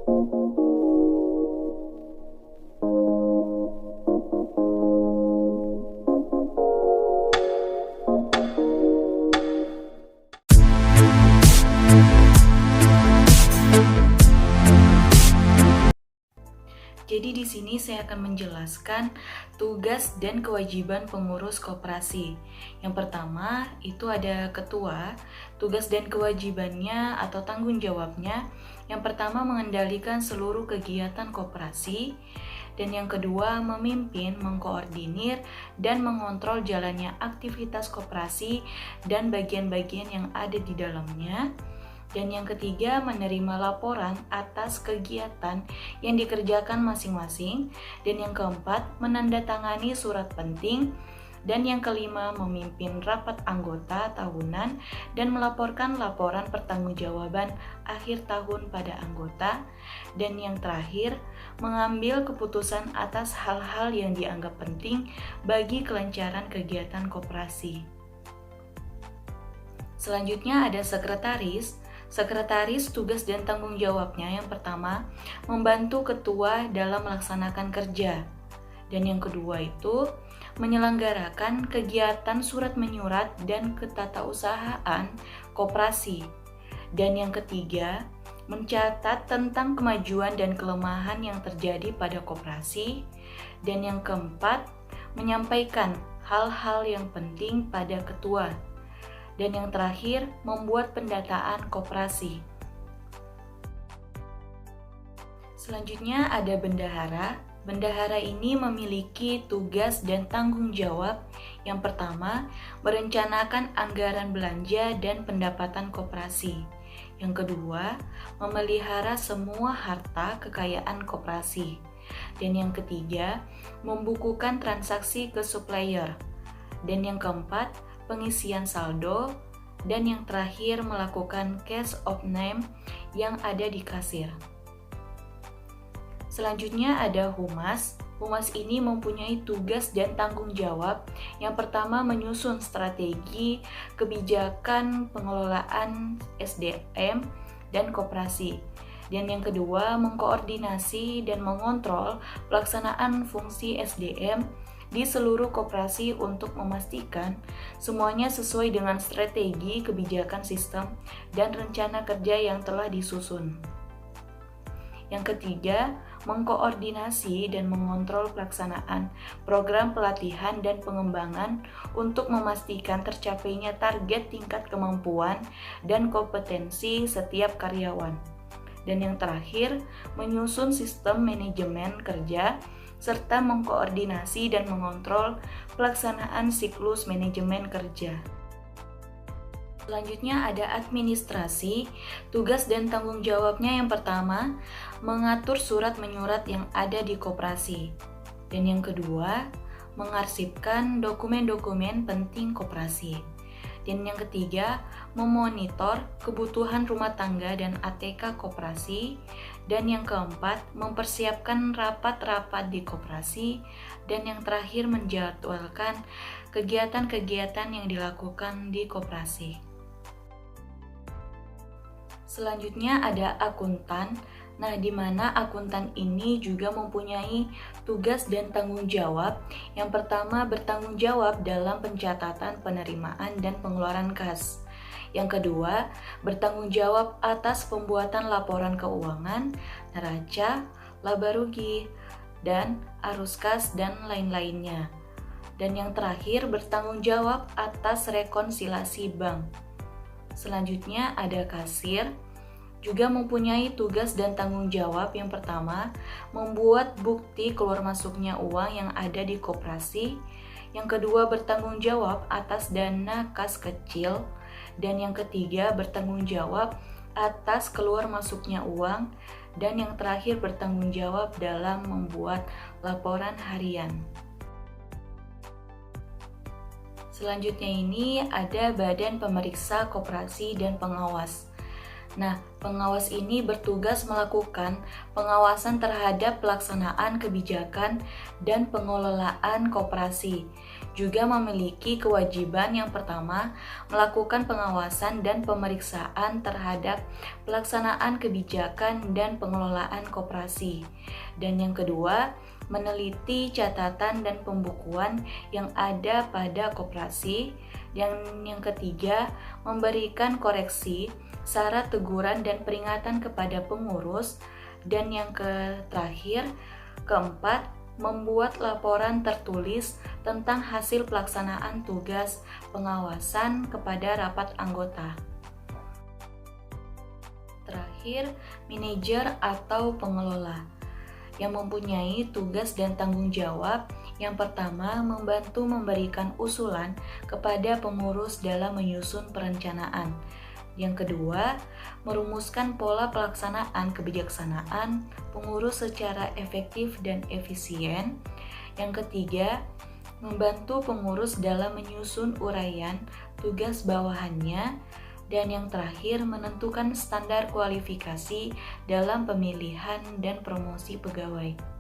Jadi di sini saya akan menjelaskan tugas dan kewajiban pengurus koperasi. Yang pertama itu ada ketua, tugas dan kewajibannya atau tanggung jawabnya. Yang pertama mengendalikan seluruh kegiatan koperasi, dan yang kedua memimpin, mengkoordinir, dan mengontrol jalannya aktivitas koperasi dan bagian-bagian yang ada di dalamnya. Dan yang ketiga, menerima laporan atas kegiatan yang dikerjakan masing-masing. Dan yang keempat, menandatangani surat penting. Dan yang kelima, memimpin rapat anggota tahunan dan melaporkan laporan pertanggungjawaban akhir tahun pada anggota. Dan yang terakhir, mengambil keputusan atas hal-hal yang dianggap penting bagi kelancaran kegiatan koperasi. Selanjutnya ada sekretaris. Sekretaris tugas dan tanggung jawabnya yang pertama, membantu ketua dalam melaksanakan kerja. Dan yang kedua itu, menyelenggarakan kegiatan surat menyurat dan ketatausahaan koperasi. Dan yang ketiga, mencatat tentang kemajuan dan kelemahan yang terjadi pada koperasi. Dan yang keempat, menyampaikan hal-hal yang penting pada ketua. Dan yang terakhir, membuat pendataan koperasi. Selanjutnya ada bendahara. Bendahara ini memiliki tugas dan tanggung jawab. Yang pertama, merencanakan anggaran belanja dan pendapatan koperasi. Yang kedua, memelihara semua harta kekayaan koperasi. Dan yang ketiga, membukukan transaksi ke supplier. Dan yang keempat, pengisian saldo, dan yang terakhir melakukan cash of name yang ada di kasir. Selanjutnya ada humas. Humas ini mempunyai tugas dan tanggung jawab. Yang pertama, menyusun strategi kebijakan pengelolaan SDM dan koperasi. Dan yang kedua, mengkoordinasi dan mengontrol pelaksanaan fungsi SDM di seluruh koperasi untuk memastikan semuanya sesuai dengan strategi, kebijakan sistem, dan rencana kerja yang telah disusun. Yang ketiga, mengkoordinasi dan mengontrol pelaksanaan program pelatihan dan pengembangan untuk memastikan tercapainya target tingkat kemampuan dan kompetensi setiap karyawan. Dan yang terakhir, menyusun sistem manajemen kerja serta mengkoordinasi dan mengontrol pelaksanaan siklus manajemen kerja. Selanjutnya ada administrasi. Tugas dan tanggung jawabnya yang pertama, mengatur surat menyurat yang ada di koperasi. Dan yang kedua, mengarsipkan dokumen-dokumen penting koperasi. Dan yang ketiga, memonitor kebutuhan rumah tangga dan ATK koperasi. Dan yang keempat, mempersiapkan rapat-rapat di koperasi. Dan yang terakhir, menjadwalkan kegiatan-kegiatan yang dilakukan di koperasi. Selanjutnya ada akuntan. Nah, di mana akuntan ini juga mempunyai tugas dan tanggung jawab. Yang pertama, bertanggung jawab dalam pencatatan penerimaan dan pengeluaran kas. Yang kedua, bertanggung jawab atas pembuatan laporan keuangan, neraca, laba rugi, dan arus kas, dan lain-lainnya. Dan yang terakhir, bertanggung jawab atas rekonsiliasi bank. Selanjutnya ada kasir. Juga mempunyai tugas dan tanggung jawab. Yang pertama, membuat bukti keluar masuknya uang yang ada di koperasi. Yang kedua, bertanggung jawab atas dana kas kecil. Dan yang ketiga, bertanggung jawab atas keluar masuknya uang. Dan yang terakhir, bertanggung jawab dalam membuat laporan harian. Selanjutnya ini ada Badan Pemeriksa Koperasi dan Pengawas. Nah, pengawas ini bertugas melakukan pengawasan terhadap pelaksanaan kebijakan dan pengelolaan koperasi. juga memiliki kewajiban yang pertama melakukan pengawasan dan pemeriksaan terhadap pelaksanaan kebijakan dan pengelolaan koperasi. Dan yang kedua, meneliti catatan dan pembukuan yang ada pada koperasi. Yang ketiga, memberikan koreksi, syarat teguran dan peringatan kepada pengurus. Dan yang terakhir, keempat, membuat laporan tertulis tentang hasil pelaksanaan tugas pengawasan kepada rapat anggota. Terakhir, manajer atau pengelola yang mempunyai tugas dan tanggung jawab. Yang pertama, membantu memberikan usulan kepada pengurus dalam menyusun perencanaan. Yang kedua, merumuskan pola pelaksanaan kebijaksanaan pengurus secara efektif dan efisien. Yang ketiga, membantu pengurus dalam menyusun uraian tugas bawahannya. Dan yang terakhir, menentukan standar kualifikasi dalam pemilihan dan promosi pegawai.